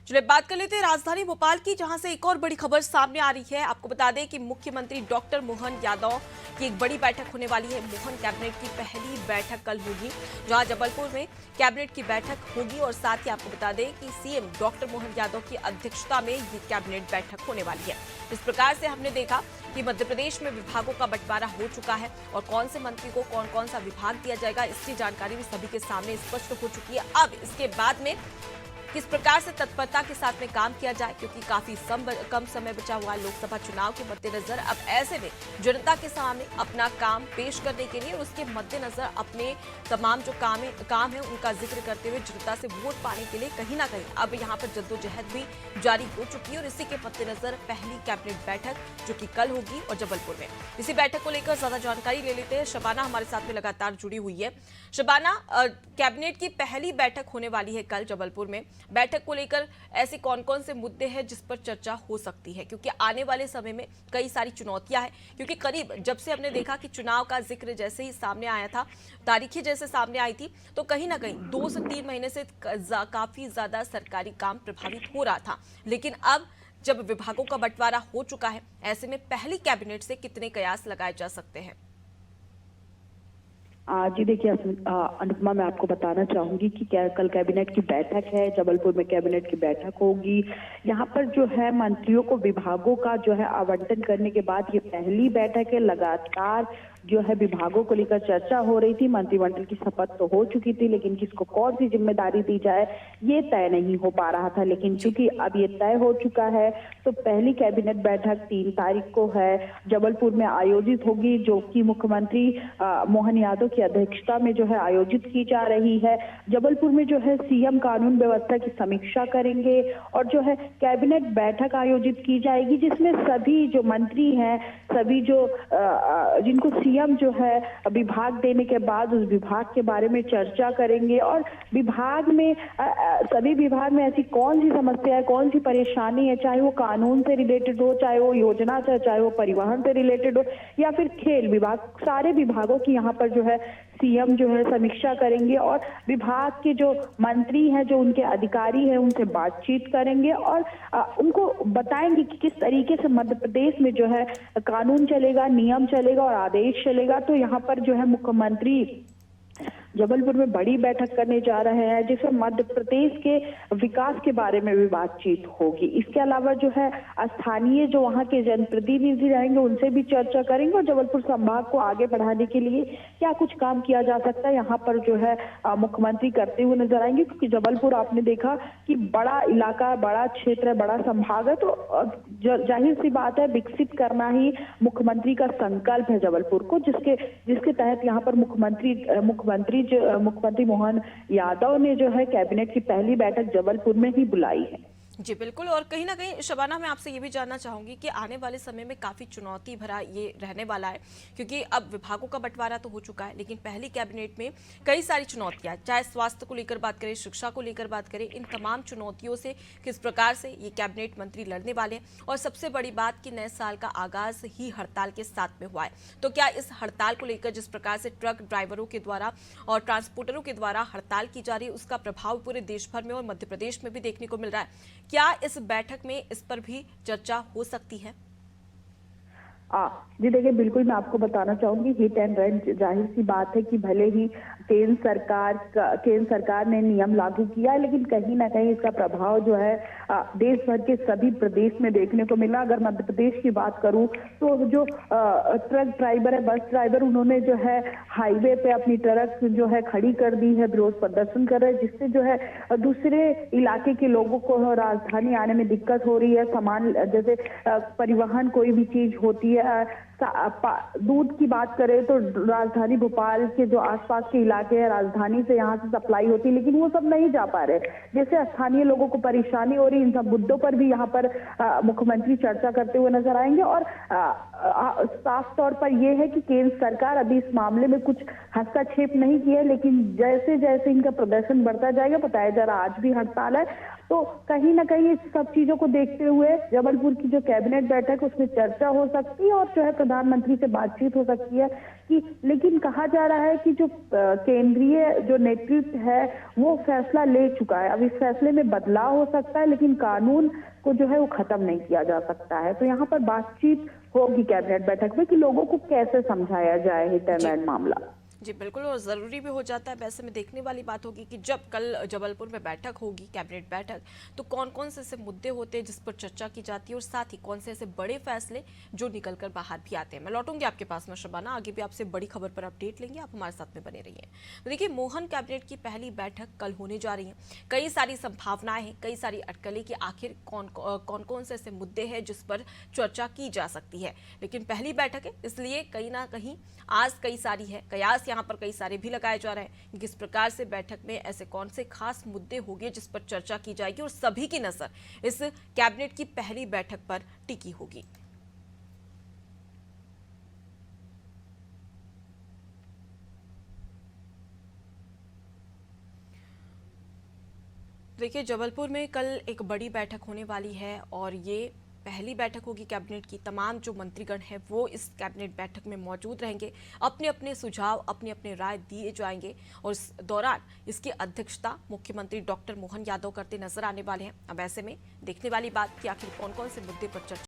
चलिए बात कर लेते हैं राजधानी भोपाल की, जहां से एक और बड़ी खबर सामने आ रही है। आपको बता दें कि मुख्यमंत्री डॉक्टर मोहन यादव की एक बड़ी बैठक होने वाली है। मोहन कैबिनेट की पहली बैठक कल होगी, जहां जबलपुर में कैबिनेट की बैठक होगी। और साथ ही आपको बता दें कि सीएम डॉक्टर मोहन यादव की अध्यक्षता में ये कैबिनेट बैठक होने वाली है। इस प्रकार से हमने देखा कि मध्य प्रदेश में विभागों का बंटवारा हो चुका है और कौन से मंत्री को कौन कौन सा विभाग दिया जाएगा, इसकी जानकारी भी सभी के सामने स्पष्ट हो चुकी है। अब इसके बाद में किस प्रकार से तत्परता के साथ में काम किया जाए, क्योंकि काफी कम समय बचा हुआ है लोकसभा चुनाव के मद्देनजर। अब ऐसे में जनता के सामने अपना काम पेश करने के लिए और उसके मद्देनजर अपने तमाम जो काम है उनका जिक्र करते हुए जनता से वोट पाने के लिए कहीं ना कहीं अब यहाँ पर जद्दोजहद भी जारी हो चुकी है। और इसी के मद्देनजर पहली कैबिनेट बैठक जो कि कल होगी और जबलपुर में, इसी बैठक को लेकर ज्यादा जानकारी ले लेते हैं। शबाना हमारे साथ में लगातार जुड़ी हुई है। शबाना, कैबिनेट की पहली बैठक होने वाली है कल जबलपुर में। बैठक को लेकर ऐसे कौन कौन से मुद्दे हैं जिस पर चर्चा हो सकती है, क्योंकि आने वाले समय में कई सारी चुनौतियां हैं। क्योंकि करीब जब से हमने देखा कि चुनाव का जिक्र जैसे ही सामने आया था, तारीखें जैसे सामने आई थी, तो कहीं ना कहीं 2 से 3 महीने से काफी ज्यादा सरकारी काम प्रभावित हो रहा था। लेकिन अब जब विभागों का बंटवारा हो चुका है, ऐसे में पहली कैबिनेट से कितने कयास लगाए जा सकते हैं? जी देखिए अनुपमा, मैं आपको बताना चाहूंगी कि कल कैबिनेट की बैठक है, जबलपुर में कैबिनेट की बैठक होगी। यहाँ पर जो है मंत्रियों को विभागों का जो है आवंटन करने के बाद ये पहली बैठक है। लगातार जो है विभागों को लेकर चर्चा हो रही थी। मंत्रिमंडल की शपथ तो हो चुकी थी, लेकिन किसको कौन सी जिम्मेदारी दी जाए ये तय नहीं हो पा रहा था। लेकिन चूंकि अब ये तय हो चुका है तो पहली कैबिनेट बैठक 3 तारीख को है, जबलपुर में आयोजित होगी, जो कि मुख्यमंत्री मोहन यादव की अध्यक्षता में जो है आयोजित की जा रही है। जबलपुर में जो है सीएम कानून व्यवस्था की समीक्षा करेंगे और जो है कैबिनेट बैठक आयोजित की जाएगी, जिसमें सभी जो मंत्री हैं, सभी जो जिनको सीएम जो है विभाग देने के बाद उस विभाग के बारे में चर्चा करेंगे। और विभाग में सभी विभाग में ऐसी कौन सी समस्या है, कौन सी परेशानी है, चाहे वो कानून से रिलेटेड हो, चाहे वो योजना से, चाहे वो परिवहन से रिलेटेड हो या फिर खेल विभाग, सारे विभागों की यहाँ पर जो है सीएम जो है समीक्षा करेंगे। और विभाग के जो मंत्री हैं, जो उनके अधिकारी हैं, उनसे बातचीत करेंगे और उनको बताएंगे कि किस तरीके से मध्य प्रदेश में जो है कानून चलेगा, नियम चलेगा और आदेश चलेगा। तो यहाँ पर जो है मुख्यमंत्री जबलपुर में बड़ी बैठक करने जा रहे हैं, जिसमें मध्य प्रदेश के विकास के बारे में भी बातचीत होगी। इसके अलावा जो है स्थानीय जो वहाँ के जनप्रतिनिधि रहेंगे उनसे भी चर्चा करेंगे और जबलपुर संभाग को आगे बढ़ाने के लिए क्या कुछ काम किया जा सकता है यहाँ पर जो है मुख्यमंत्री करते हुए नजर आएंगे। क्योंकि जबलपुर आपने देखा कि बड़ा इलाका, बड़ा क्षेत्र है, बड़ा संभाग है, तो जाहिर सी बात है विकसित करना ही मुख्यमंत्री का संकल्प है जबलपुर को, जिसके तहत यहाँ पर मुख्यमंत्री मोहन यादव ने जो है कैबिनेट की पहली बैठक जबलपुर में ही बुलाई है। जी बिल्कुल। और कहीं ना कहीं शबाना, मैं आपसे ये भी जानना चाहूंगी कि आने वाले समय में काफी चुनौती भरा ये रहने वाला है, क्योंकि अब विभागों का बंटवारा तो हो चुका है, लेकिन पहली कैबिनेट में कई सारी चुनौतियां, चाहे स्वास्थ्य को लेकर बात करें, शिक्षा को लेकर बात करें, इन तमाम चुनौतियों से किस प्रकार से ये कैबिनेट मंत्री लड़ने वाले हैं। और सबसे बड़ी बात कि नए साल का आगाज ही हड़ताल के साथ में हुआ है, तो क्या इस हड़ताल को लेकर जिस प्रकार से ट्रक ड्राइवरों के द्वारा और ट्रांसपोर्टरों के द्वारा हड़ताल की जा रही है, उसका प्रभाव पूरे देश भर में और मध्य प्रदेश में भी देखने को मिल रहा है। क्या इस बैठक में इस पर भी चर्चा हो सकती है? जी देखिए, बिल्कुल मैं आपको बताना चाहूंगी, हिट एंड रन जाहिर सी बात है कि भले ही केंद्र सरकार ने नियम लागू किया है, लेकिन कहीं ना कहीं इसका प्रभाव जो है देश भर के सभी प्रदेश में देखने को मिला। अगर मध्य प्रदेश की बात करूं तो जो ट्रक ड्राइवर है, बस ड्राइवर, उन्होंने जो है हाईवे पे अपनी ट्रक जो है खड़ी कर दी है, विरोध प्रदर्शन कर रहे हैं, जिससे जो है दूसरे इलाके के लोगों को राजधानी आने में दिक्कत हो रही है। सामान जैसे परिवहन कोई भी चीज होती है, दूध की बात करें तो राजधानी भोपाल के जो आसपास के इलाके हैं, राजधानी से यहाँ से सप्लाई होती है, लेकिन वो सब नहीं जा पा रहे। जैसे स्थानीय लोगों को परेशानी हो रही, इन सब मुद्दों पर भी यहाँ पर मुख्यमंत्री चर्चा करते हुए नजर आएंगे। और साफ तौर पर यह है कि केंद्र सरकार अभी इस मामले में कुछ हस्तक्षेप नहीं किया है, लेकिन जैसे जैसे इनका प्रदर्शन बढ़ता जाएगा, बताया जा रहा आज भी हड़ताल है, तो कहीं ना कहीं इस सब चीजों को देखते हुए जबलपुर की जो कैबिनेट बैठक उसमें चर्चा हो सकती है और जो है प्रधानमंत्री से बातचीत हो सकती है कि, लेकिन कहा जा रहा है कि जो केंद्रीय जो नेतृत्व है वो फैसला ले चुका है। अब इस फैसले में बदलाव हो सकता है, लेकिन कानून को जो है वो खत्म नहीं किया जा सकता है। तो यहाँ पर बातचीत होगी कैबिनेट बैठक में कि लोगों को कैसे समझाया जाए हिट एंड रन मामला। जी बिल्कुल, और ज़रूरी भी हो जाता है। वैसे में देखने वाली बात होगी कि जब कल जबलपुर में बैठक होगी, कैबिनेट बैठक, तो कौन कौन से ऐसे मुद्दे होते हैं जिस पर चर्चा की जाती है और साथ ही कौन से ऐसे बड़े फैसले जो निकल कर बाहर भी आते हैं। मैं लौटूंगी आपके पास में शबाना, आगे भी आपसे बड़ी खबर पर अपडेट लेंगे, आप हमारे साथ में बने रहिए। तो देखिए, मोहन कैबिनेट की पहली बैठक कल होने जा रही है। कई सारी संभावनाएं हैं, कई सारी अटकलें कि आखिर कौन से ऐसे मुद्दे हैं जिस पर चर्चा की जा सकती है। लेकिन पहली बैठक है, इसलिए कहीं ना कहीं आस कई सारी है, कयास यहाँ पर कई सारे भी लगाए जा रहे हैं कि किस प्रकार से बैठक में ऐसे कौन से खास मुद्दे होंगे जिस पर चर्चा की जाएगी और सभी की नजर इस कैबिनेट की पहली बैठक पर टिकी होगी। देखिए, जबलपुर में कल एक बड़ी बैठक होने वाली है और ये पहली बैठक होगी कैबिनेट की। तमाम जो मंत्रीगण हैं वो इस कैबिनेट बैठक में मौजूद रहेंगे, अपने अपने सुझाव, अपने अपने राय दिए जाएंगे और इस दौरान इसकी अध्यक्षता मुख्यमंत्री डॉक्टर मोहन यादव करते नजर आने वाले हैं। अब ऐसे में देखने वाली बात कि आखिर कौन कौन से मुद्दे पर चर्चा